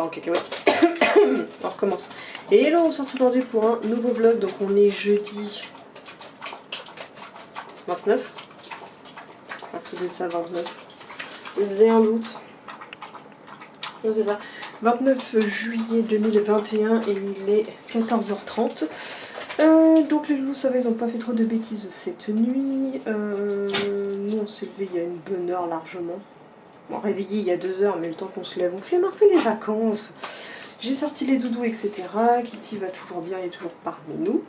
part en cacahuète. On recommence. Et là on sort aujourd'hui pour un nouveau vlog, donc on est jeudi 29. Je crois que c'est ça, 29. C'est un doute. Non, c'est ça. 29 juillet 2021 et il est 14h30. Donc les loups, ça va, ils ont pas fait trop de bêtises cette nuit. Nous on s'est levé il y a une bonne heure largement. Bon, réveillé il y a 2 heures, mais le temps qu'on se lève, on flemmard, c'est les vacances. J'ai sorti les doudous, etc. Kitty va toujours bien, il est toujours parmi nous.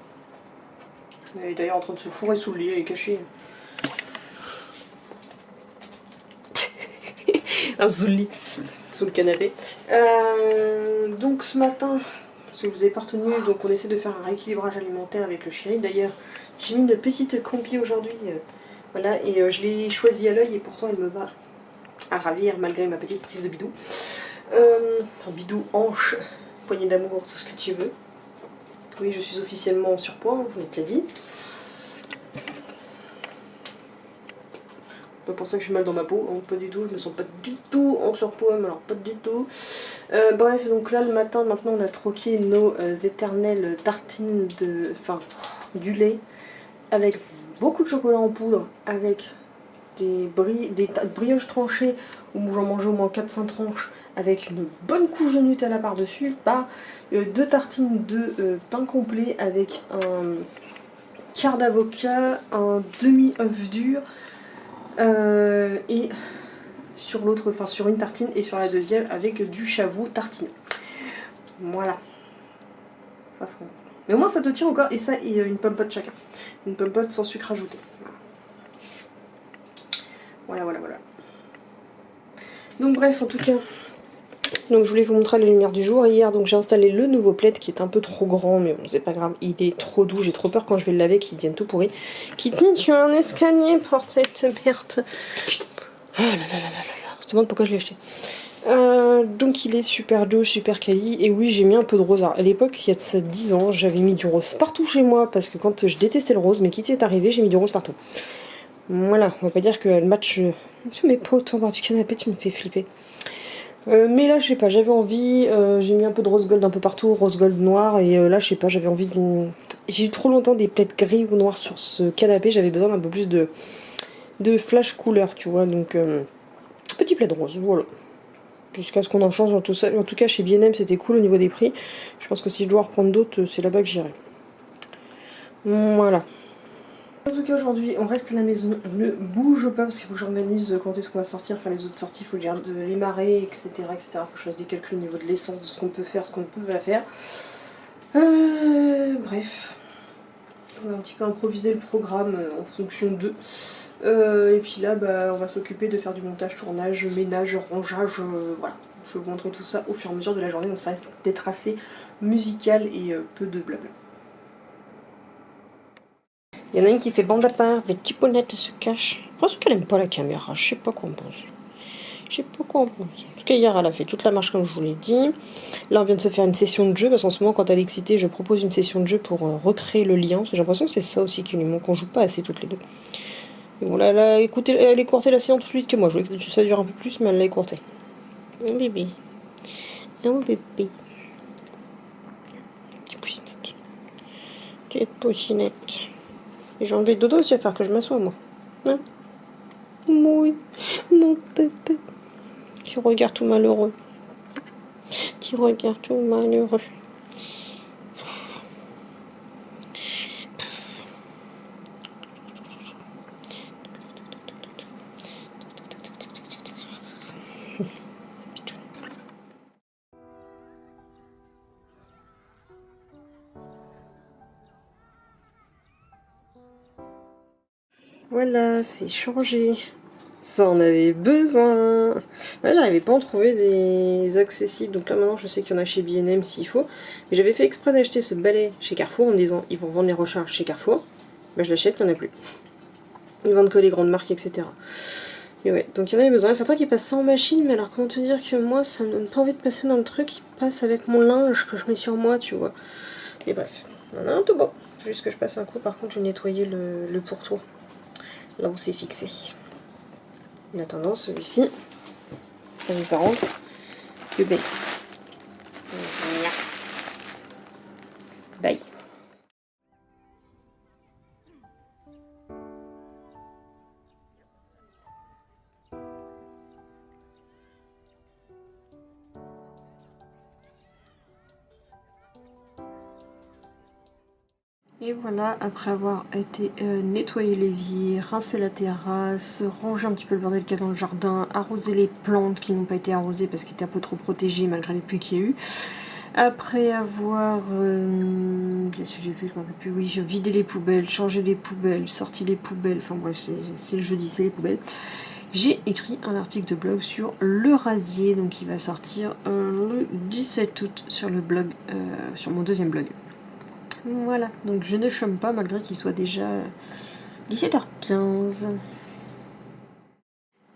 Elle est d'ailleurs en train de se fourrer sous le lit, elle est cachée. Sous le lit, sous le canapé. Donc ce matin, si vous avez pas retenu, donc on essaie de faire un rééquilibrage alimentaire avec le chéri. D'ailleurs, j'ai mis une petite combi aujourd'hui, voilà, et je l'ai choisie à l'œil et pourtant elle me va à ravir malgré ma petite prise de bidou. Un bidou, hanche, poignée d'amour, tout ce que tu veux. Oui, je suis officiellement en surpoids, je vous l'ai déjà dit. Pas pour ça que j'ai mal dans ma peau, hein, pas du tout, je me sens pas du tout en surpoids, mais alors pas du tout. Bref, donc là le matin, maintenant on a troqué nos éternelles tartines du lait avec beaucoup de chocolat en poudre, avec des brioches tranchées où j'en mangeais au moins 4-5 tranches, avec une bonne couche de Nutella par-dessus, par 2 tartines de pain complet avec un quart d'avocat, un demi-œuf dur, et sur l'autre, enfin sur une tartine et sur la deuxième avec du chavou tartiné. Voilà. Ça fonce. Mais au moins ça te tient encore, et ça et une pomme-pote chacun. Une pomme-pote sans sucre ajouté. Voilà, voilà, voilà. Donc bref, en tout cas, donc je voulais vous montrer la lumière du jour. Hier, donc j'ai installé le nouveau plaid qui est un peu trop grand, mais bon, c'est pas grave. Il est trop doux, j'ai trop peur quand je vais le laver qu'il devienne tout pourri. Kitty, tu as un escalier pour cette merde. Oh là là là là là. Je me demande pourquoi je l'ai acheté. Donc il est super doux, super quali. Et oui, j'ai mis un peu de rose. Alors, à l'époque, il y a de ça 10 ans, j'avais mis du rose partout chez moi parce que quand je détestais le rose, mais Kitty est arrivée, j'ai mis du rose partout. Voilà, on va pas dire que le match sur mes potes en bas du canapé, tu me fais flipper. Mais là, je sais pas, j'avais envie, j'ai mis un peu de rose gold un peu partout, rose gold noir, et là, je sais pas, j'avais envie d'une... J'ai eu trop longtemps des plaids gris ou noirs sur ce canapé, j'avais besoin d'un peu plus de flash couleur, tu vois, donc petit plaid rose, voilà. Jusqu'à ce qu'on en change, en tout cas chez B&M c'était cool au niveau des prix. Je pense que si je dois reprendre d'autres, c'est là-bas que j'irai. Voilà. En tout cas aujourd'hui on reste à la maison, on ne bouge pas parce qu'il faut que j'organise quand est-ce qu'on va sortir, enfin les autres sorties, il faut dire de les marrer, etc. etc. Il faut que je fasse des calculs au niveau de l'essence, de ce qu'on peut faire, ce qu'on ne peut pas faire. Bref, on va un petit peu improviser le programme en fonction d'eux. Et puis là bah, on va s'occuper de faire du montage, tournage, ménage, rangeage, voilà. Je vais vous montrer tout ça au fur et à mesure de la journée, donc ça reste d'être assez musical et peu de blabla. Il y en a une qui fait bande à part, avec Tiponette se cache. Je pense qu'elle aime pas la caméra, je sais pas quoi en penser. Je sais pas quoi en penser. En tout cas, hier, elle a fait toute la marche comme je vous l'ai dit. Là, on vient de se faire une session de jeu, parce qu'en ce moment, quand elle est excitée, je propose une session de jeu pour recréer le lien. J'ai l'impression que c'est ça aussi qui lui manque, on joue pas assez toutes les deux. Et bon, là, elle a écourté la séance plus vite que moi. Je voulais que ça dure un peu plus, mais elle l'a écourté. Un bébé. Un bébé. Petite poucinette. Petite poucinette. Et j'ai enlevé le dodo aussi à faire que je m'assois, moi. Hein? Oui, mon pépé. Tu regardes tout malheureux. Tu regardes tout malheureux. Voilà, c'est changé. Ça en avait besoin. Ouais, j'arrivais pas à en trouver des accessibles. Donc là maintenant je sais qu'il y en a chez B&M s'il faut. Mais j'avais fait exprès d'acheter ce balai chez Carrefour en me disant ils vont vendre les recharges chez Carrefour. Bah je l'achète, il n'y en a plus. Ils vendent que les grandes marques, etc. Et ouais, donc il y en avait besoin. Il y a certains qui passent ça en machine, mais alors comment te dire que moi ça me donne pas envie de passer dans le truc qui passe avec mon linge que je mets sur moi, tu vois. Et bref, on a un tout beau. Juste que je passe un coup, par contre je vais nettoyer le pourtour. Là où c'est fixé. En attendant, celui-ci, ça rentre. Le bel. Bye. Et voilà, après avoir été nettoyer l'évier, rincer la terrasse, ranger un petit peu le bordel qu'il y a dans le jardin, arroser les plantes qui n'ont pas été arrosées parce qu'elles étaient un peu trop protégées malgré les pluies qu'il y a eu. Après avoir, qu'est-ce que j'ai fait, je ne me rappelle plus, oui, j'ai vidé les poubelles, changé les poubelles, sorti les poubelles, enfin bref, c'est le jeudi, c'est les poubelles. J'ai écrit un article de blog sur le rasier, donc il va sortir le 17 août sur le blog, sur mon deuxième blog. Voilà, donc je ne chôme pas malgré qu'il soit déjà 17h15.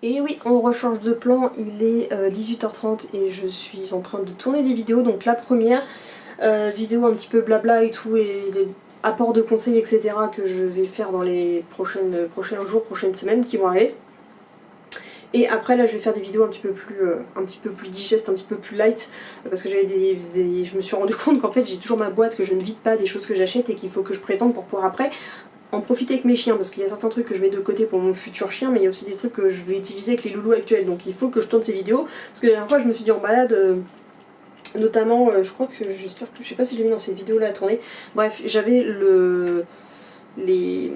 Et oui, on rechange de plan, il est 18h30 et je suis en train de tourner des vidéos. Donc la première vidéo un petit peu blabla et tout, et des apports de conseils, etc. que je vais faire dans les prochains jours, prochaines semaines qui vont arriver. Et après là je vais faire des vidéos un petit peu plus digestes, un petit peu plus light, parce que je me suis rendu compte qu'en fait j'ai toujours ma boîte que je ne vide pas des choses que j'achète et qu'il faut que je présente pour pouvoir après en profiter avec mes chiens, parce qu'il y a certains trucs que je mets de côté pour mon futur chien, mais il y a aussi des trucs que je vais utiliser avec les loulous actuels, donc il faut que je tourne ces vidéos, parce que la dernière fois je me suis dit en balade, notamment, je crois que, j'espère que, je sais pas si je l'ai mis dans cette vidéo là à tourner, bref, j'avais les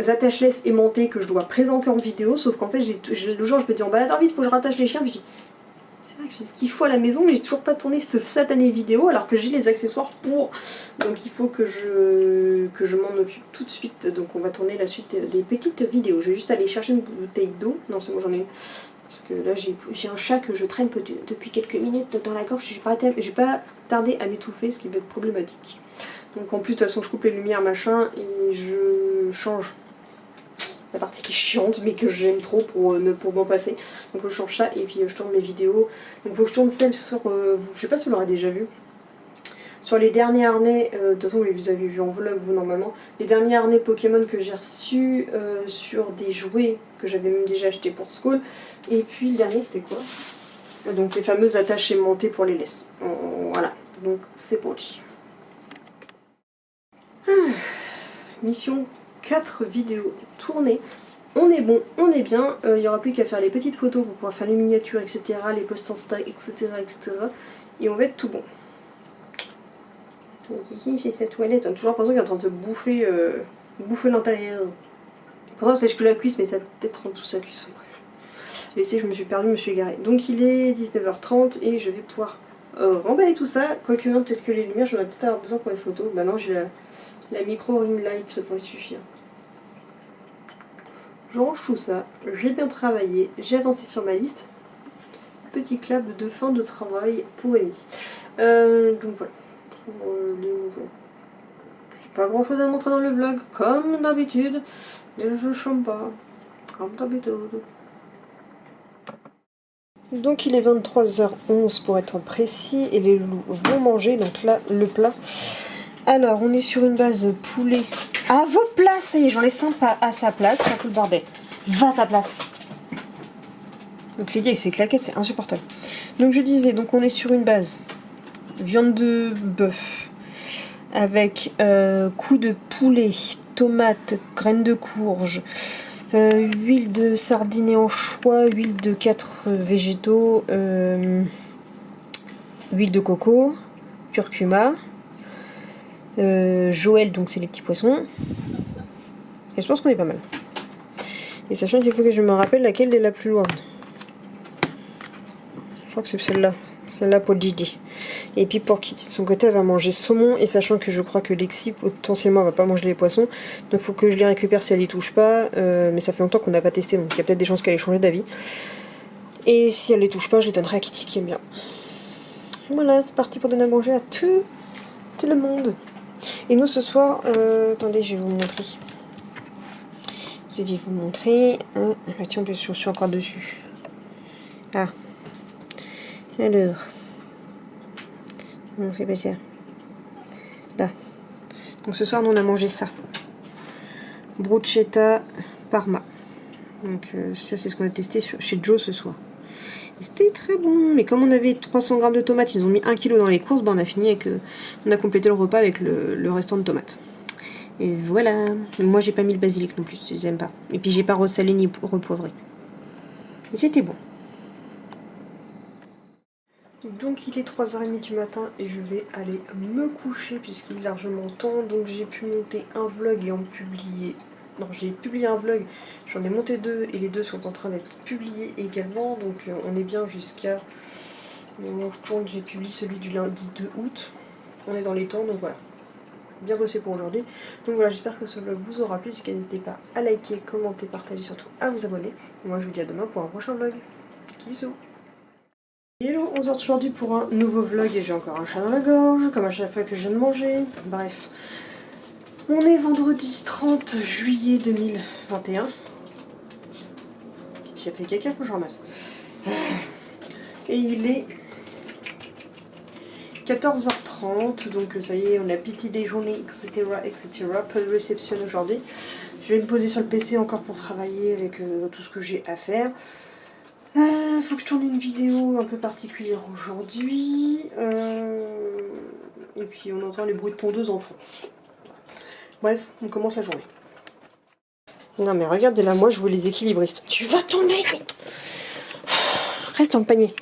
attache-laisse aimantées que je dois présenter en vidéo, sauf qu'en fait le jour je me dis en balade, vite faut que je rattache les chiens, puis je dis c'est vrai que j'ai ce qu'il faut à la maison mais j'ai toujours pas tourné cette satanée vidéo alors que j'ai les accessoires pour, donc il faut que je m'en occupe tout de suite. Donc on va tourner la suite des petites vidéos. Je vais juste aller chercher une bouteille d'eau, non c'est bon j'en ai une, parce que là j'ai un chat que je traîne depuis quelques minutes dans la gorge, j'ai pas tardé à m'étouffer, ce qui va être problématique. Donc en plus de toute façon je coupe les lumières machin et je change la partie qui est chiante mais que j'aime trop pour m'en passer. Donc je change ça et puis je tourne mes vidéos. Donc il faut que je tourne celle sur, je sais pas si vous l'aurez déjà vu, sur les derniers harnais, de toute façon vous les avez vus en vlog vous normalement, les derniers harnais Pokémon que j'ai reçus sur des jouets que j'avais même déjà acheté pour School. Et puis le dernier c'était quoi? Donc les fameuses attaches aimantées pour les laisses. Voilà, donc c'est parti. Mission 4 vidéos tournées. On est bon, on est bien. Il n'y aura plus qu'à faire les petites photos pour pouvoir faire les miniatures, etc. Les posts Insta, etc. Et on va être tout bon. Donc ici, il fait sa toilette. J'ai toujours l'impression qu'il est en train de se bouffer, bouffer l'intérieur. Pourtant, c'est que la cuisse, mais sa tête rentre sous sa cuisse. Et ici, je me suis perdue, je me suis égarée. Donc il est 19h30 et je vais pouvoir remballer tout ça. Quoique non, peut-être que les lumières, j'en ai peut-être avoir besoin pour les photos. Bah non, j'ai la micro ring light, ça pourrait suffire. Je range tout ça, j'ai bien travaillé, j'ai avancé sur ma liste. Petit clap de fin de travail pour Amy. Donc voilà. J'ai pas grand chose à montrer dans le vlog, comme d'habitude. Mais je chante pas, comme d'habitude. Donc il est 23h11 pour être précis et les loulous vont manger. Donc là, le plat. Alors, on est sur une base poulet. À vos places, ça y est, j'en laisse un pas à sa place, ça fout le bordel. Va à ta place. Donc Lydie avec ses claquettes, c'est insupportable. Donc je disais, donc on est sur une base viande de bœuf avec cou de poulet, tomates, graines de courge, huile de sardine et anchois, huile de 4 végétaux, huile de coco, curcuma. Joël, donc c'est les petits poissons. Et je pense qu'on est pas mal. Et sachant qu'il faut que je me rappelle laquelle est la plus lourde. Je crois que c'est celle-là. Celle-là pour Gigi. Et puis pour Kitty de son côté, elle va manger saumon. Et sachant que je crois que Lexi potentiellement va pas manger les poissons. Donc il faut que je les récupère si elle y touche pas. Mais ça fait longtemps qu'on n'a pas testé. Donc il y a peut-être des chances qu'elle ait changé d'avis. Et si elle les touche pas, je les donnerai à Kitty qui aime bien. Voilà, c'est parti pour donner à manger à tout le monde. Et nous ce soir, attendez, je vais vous montrer. Je vais vous montrer. Tiens, en plus, je suis encore dessus. Ah. Alors. Non, c'est pas ça. Là. Donc ce soir, nous on a mangé ça. Bruschetta Parma. Donc ça, c'est ce qu'on a testé chez Joe ce soir. C'était très bon, mais comme on avait 300 grammes de tomates, ils ont mis 1 kg dans les courses, on a fini avec... on a complété le repas avec le restant de tomates. Et voilà. Moi j'ai pas mis le basilic non plus, j'aime pas. Et puis j'ai pas ressalé ni repoivré. Et c'était bon. Donc il est 3h30 du matin et je vais aller me coucher puisqu'il est largement temps. Donc j'ai pu monter un vlog et en publier... Non, j'ai publié un vlog, j'en ai monté 2 et les 2 sont en train d'être publiés également. Donc on est bien jusqu'à... Au moment où je tourne, j'ai publié celui du lundi 2 août. On est dans les temps, donc voilà. Bien bossé pour aujourd'hui. Donc voilà, j'espère que ce vlog vous aura plu. N'hésitez pas à liker, commenter, partager, surtout à vous abonner. Et moi je vous dis à demain pour un prochain vlog. Bisous. Hello, on se retrouve aujourd'hui pour un nouveau vlog et j'ai encore un chat dans la gorge, comme à chaque fois que je viens de manger. Bref, on est vendredi 30 juillet 2021. Qui a fait caca, faut que je ramasse. Et il est 14h30, donc ça y est, on a petit déjeuner, etc., etc. Peu de réception aujourd'hui. Je vais me poser sur le PC encore pour travailler avec tout ce que j'ai à faire. Faut que je tourne une vidéo un peu particulière aujourd'hui. Et puis on entend les bruits de tondeuse en fond. Bref, on commence la journée. Non mais regardez là, moi je veux les équilibristes. Tu vas tomber. Reste dans le panier.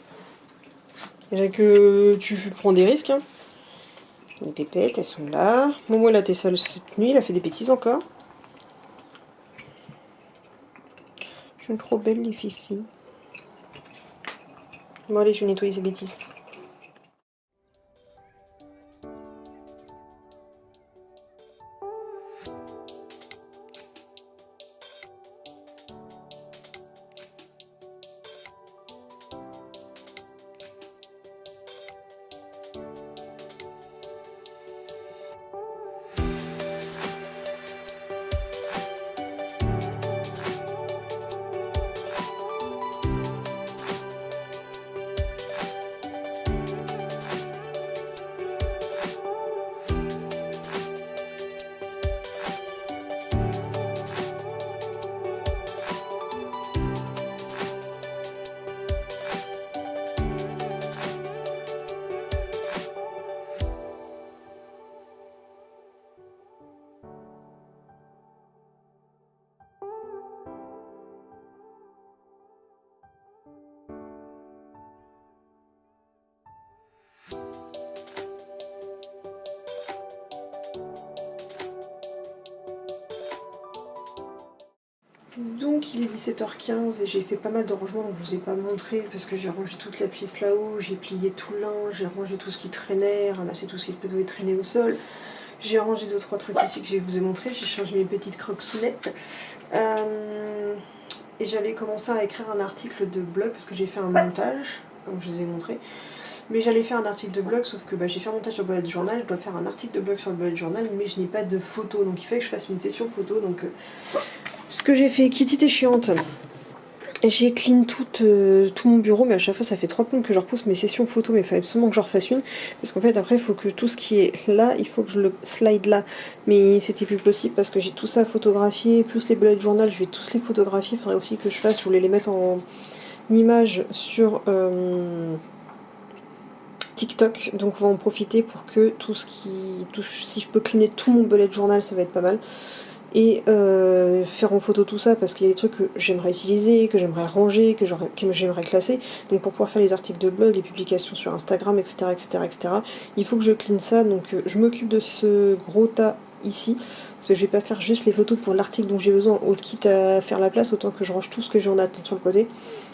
Déjà que tu prends des risques. Hein. Les pépettes, elles sont là. Momo, elle a été sale cette nuit, elle a fait des bêtises encore. Je suis trop belle les filles. Bon allez, je vais nettoyer ces bêtises. Donc il est 17h15 et j'ai fait pas mal de rangements, donc je vous ai pas montré parce que j'ai rangé toute la pièce là-haut, j'ai plié tout le linge, j'ai rangé tout ce qui traînait, ramassé tout ce qui devait traîner au sol. J'ai rangé 2-3 trucs ici que je vous ai montré, j'ai changé mes petites croque-sounettes. Et j'allais commencer à écrire un article de blog parce que j'ai fait un montage, comme je vous ai montré. Mais j'allais faire un article de blog, sauf que j'ai fait un montage sur le bullet journal, je dois faire un article de blog sur le bullet journal, mais je n'ai pas de photos, donc il fallait que je fasse une session photo, donc... Ce que j'ai fait, Kitty t'es chiante. J'ai clean tout mon bureau, mais à chaque fois ça fait 3 plombes que je repousse mes sessions photos, mais il fallait absolument que je refasse une. Parce qu'en fait après il faut que tout ce qui est là, il faut que je le slide là. Mais c'était plus possible parce que j'ai tout ça photographié, plus les bullet journal, je vais tous les photographier. Il faudrait aussi que je fasse, je voulais les mettre en image sur TikTok. Donc on va en profiter pour que tout ce qui... si je peux cleaner tout mon bullet journal, ça va être pas mal. Et faire en photo tout ça parce qu'il y a des trucs que j'aimerais utiliser, que j'aimerais ranger, que j'aimerais classer. Donc pour pouvoir faire les articles de blog, les publications sur Instagram, etc. Il faut que je clean ça, donc je m'occupe de ce gros tas ici. Parce que je vais pas faire juste les photos pour l'article dont j'ai besoin, quitte à faire la place, autant que je range tout ce que j'ai en attente sur le côté.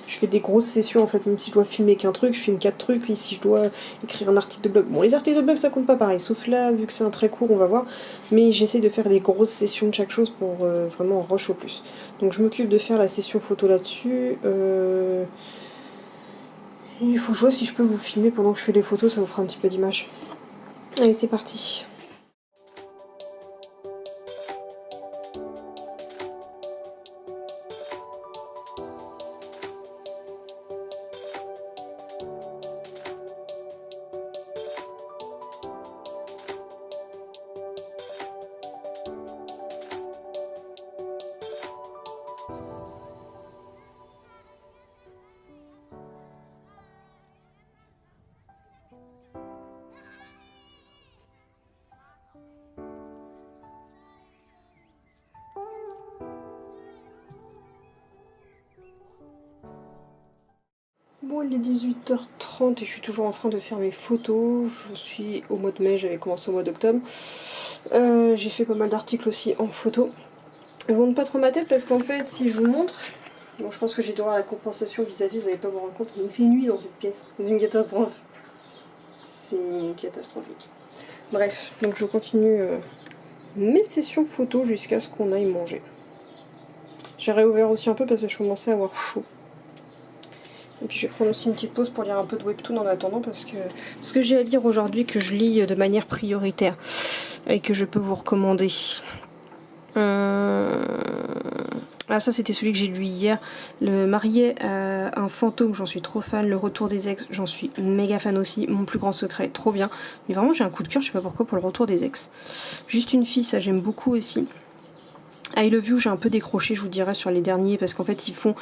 Je fais des grosses sessions en fait, même si je dois filmer qu'un truc, je filme 4 trucs, et si je dois écrire un article de blog. Bon, les articles de blog ça compte pas pareil, sauf là, vu que c'est un très court, on va voir. Mais j'essaie de faire des grosses sessions de chaque chose pour vraiment en rush au plus. Donc je m'occupe de faire la session photo là-dessus. Il faut que je vois si je peux vous filmer pendant que je fais les photos, ça vous fera un petit peu d'image. Allez, c'est parti. Bon, il est 18h30 et je suis toujours en train de faire mes photos. Je suis au mois de mai, j'avais commencé au mois d'octobre. J'ai fait pas mal d'articles aussi en photo. Ils vont pas trop ma tête parce qu'en fait, si je vous montre, bon, je pense que j'ai dû avoir la compensation vis-à-vis, vous n'allez pas vous rendre compte, mais il fait nuit dans cette pièce. C'est une catastrophe. C'est catastrophique. Bref, donc je continue mes sessions photo jusqu'à ce qu'on aille manger. J'ai réouvert aussi un peu parce que je commençais à avoir chaud. Et puis je vais prendre aussi une petite pause pour lire un peu de webtoon en attendant parce que ce que j'ai à lire aujourd'hui que je lis de manière prioritaire et que je peux vous recommander. Ah, ça c'était celui que j'ai lu hier. Le marié à un fantôme, j'en suis trop fan. Le retour des ex, j'en suis méga fan aussi. Mon plus grand secret, trop bien. Mais vraiment j'ai un coup de cœur, je sais pas pourquoi, pour le retour des ex. Juste une fille, ça j'aime beaucoup aussi. I Love You, j'ai un peu décroché, je vous dirais, sur les derniers parce qu'en fait ils font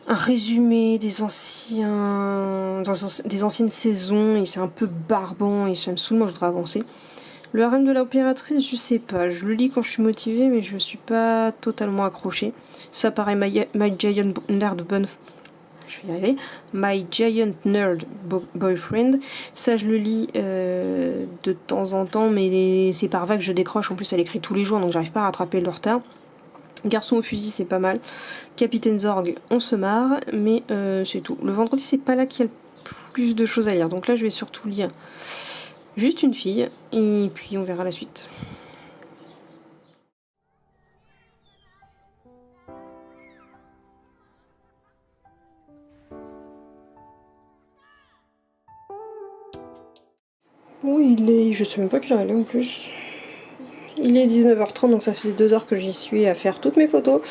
un résumé des anciennes saisons et c'est un peu barbant et ça me saoule, moi je voudrais avancer. Le harem de l'impératrice, je sais pas, je le lis quand je suis motivée mais je suis pas totalement accrochée. Ça paraît My Giant Nerd My Giant Nerd Boyfriend, ça je le lis de temps en temps mais c'est par vague, je décroche, en plus elle écrit tous les jours donc j'arrive pas à rattraper le retard. Garçon au fusil, c'est pas mal. Capitaine Zorg, on se marre, mais c'est tout. Le vendredi, c'est pas là qu'il y a le plus de choses à lire. Donc là, je vais surtout lire juste une fille, et puis on verra la suite. Bon, je sais même pas quelle heure elle est en plus. Il est 19h30, donc ça faisait 2 heures que j'y suis à faire toutes mes photos.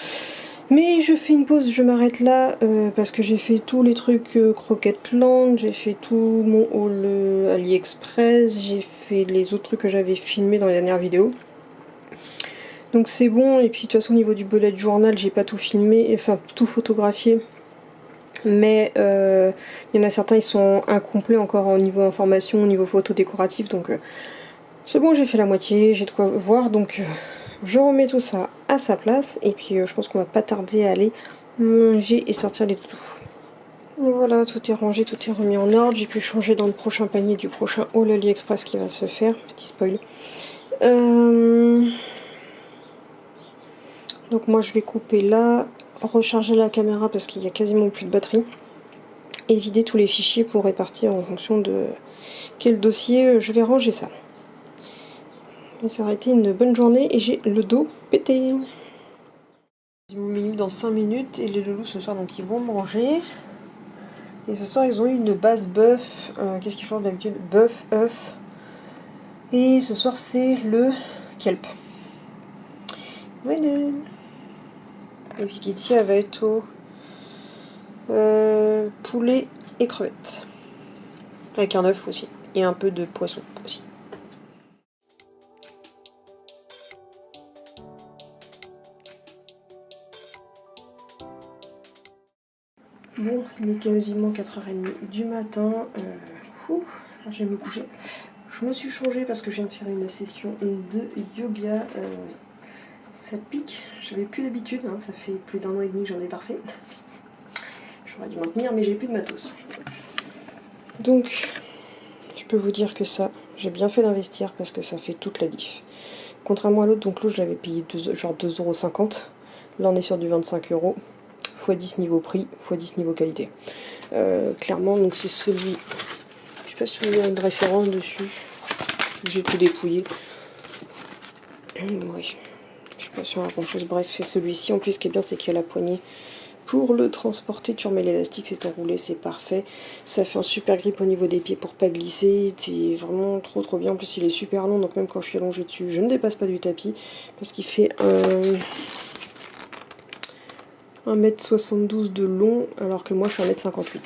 Mais je fais une pause, je m'arrête là parce que j'ai fait tous les trucs Croquetland, j'ai fait tout mon haul AliExpress, j'ai fait les autres trucs que j'avais filmés dans les dernières vidéos. Donc c'est bon, et puis de toute façon au niveau du bullet journal, j'ai pas tout filmé, enfin tout photographié. Mais il y en a certains, ils sont incomplets encore au niveau information, au niveau photo décoratif, donc c'est bon, j'ai fait la moitié, j'ai de quoi voir, donc je remets tout ça à sa place et puis je pense qu'on va pas tarder à aller manger et sortir les toutous. Et voilà, tout est rangé, tout est remis en ordre. J'ai pu changer dans le prochain panier du prochain haul AliExpress qui va se faire. Petit spoil. Donc moi je vais couper là, recharger la caméra parce qu'il y a quasiment plus de batterie. Et vider tous les fichiers pour répartir en fonction de quel dossier je vais ranger ça. Ça aurait été une bonne journée et j'ai le dos pété. Minutes dans 5 minutes et les loulous ce soir donc ils vont manger. Et ce soir ils ont eu une base bœuf. Qu'est-ce qu'ils font d'habitude? Bœuf, œuf. Et ce soir c'est le kelp. Voilà. Et puis Kitty va être au poulet et crevettes. Avec un œuf aussi. Et un peu de poisson aussi. Bon, il est quasiment 4h30 du matin. Je vais me coucher. Je me suis changée parce que je viens de faire une session de yoga. Ça pique, j'avais plus l'habitude, hein, ça fait plus d'1 an et demi que j'en ai parfait. J'aurais dû m'en tenir, mais j'ai plus de matos. Donc, je peux vous dire que ça, j'ai bien fait d'investir parce que ça fait toute la diff. Contrairement à l'autre, donc l'autre, je l'avais payé genre 2,50 €. Là, on est sur du 25 €. x10 niveau prix, x10 niveau qualité. Clairement, donc c'est celui. Je sais pas si vous avez une référence dessus. J'ai tout dépouillé. Oui. Je suis pas sûre à grand chose. Bref, c'est celui-ci. En plus, ce qui est bien, c'est qu'il y a la poignée pour le transporter. Tu remets l'élastique, c'est enroulé, c'est parfait. Ça fait un super grip au niveau des pieds pour pas glisser. C'est vraiment trop bien. En plus, il est super long, donc même quand je suis allongée dessus, je ne dépasse pas du tapis parce qu'il fait 1,72 m de long, alors que moi je suis 1,58 m.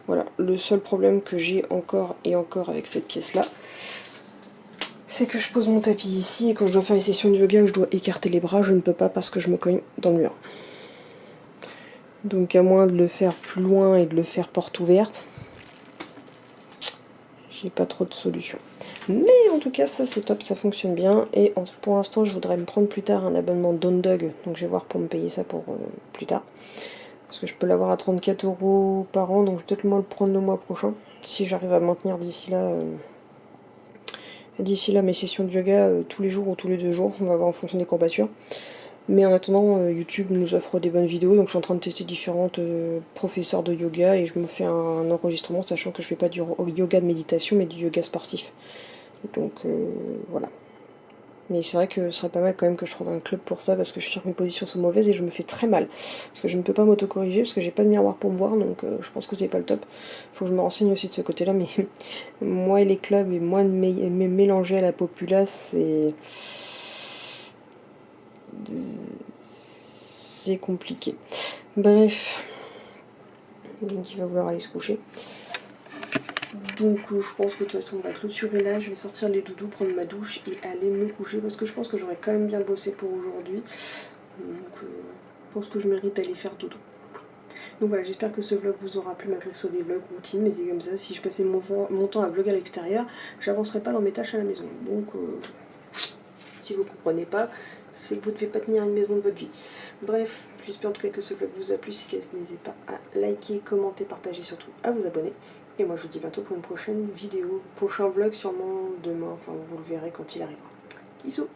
Voilà, le seul problème que j'ai encore et encore avec cette pièce-là, c'est que je pose mon tapis ici et quand je dois faire une session de yoga où je dois écarter les bras, je ne peux pas parce que je me cogne dans le mur. Donc à moins de le faire plus loin et de le faire porte ouverte, j'ai pas trop de solutions. Mais en tout cas, ça c'est top, ça fonctionne bien. Et pour l'instant, je voudrais me prendre plus tard un abonnement d'Ondog. Donc je vais voir pour me payer ça pour plus tard. Parce que je peux l'avoir à 34 € par an, donc je vais peut-être moi le prendre le mois prochain. Si j'arrive à maintenir d'ici là mes sessions de yoga tous les jours ou tous les 2 jours. On va voir en fonction des courbatures. Mais en attendant, YouTube nous offre des bonnes vidéos, donc je suis en train de tester différentes professeurs de yoga et je me fais un enregistrement, sachant que je fais pas du yoga de méditation, mais du yoga sportif. Donc voilà. Mais c'est vrai que ce serait pas mal quand même que je trouve un club pour ça, parce que je suis sûre que mes positions sont mauvaises et je me fais très mal. Parce que je ne peux pas m'auto-corriger, parce que j'ai pas de miroir pour me voir, donc je pense que c'est pas le top. Faut que je me renseigne aussi de ce côté-là, mais moi et les clubs, et moi de mélanger à la populace, c'est compliqué. Bref, donc il va vouloir aller se coucher. Donc je pense que de toute façon on va clôturer là, je vais sortir les doudous, prendre ma douche et aller me coucher parce que je pense que j'aurais quand même bien bossé pour aujourd'hui. Donc je pense que je mérite d'aller faire dodo. Donc voilà, j'espère que ce vlog vous aura plu malgré que ce soit des vlogs routines, mais c'est comme ça, si je passais mon temps à vlogger à l'extérieur, j'avancerais pas dans mes tâches à la maison. Donc si vous comprenez pas, c'est que vous ne devez pas tenir une maison de votre vie. Bref, j'espère en tout cas que ce vlog vous a plu, si c'est le cas, n'hésitez pas à liker, commenter, partager, surtout à vous abonner. Et moi je vous dis bientôt pour une prochaine vidéo, prochain vlog sûrement demain, enfin vous le verrez quand il arrivera. Bisous.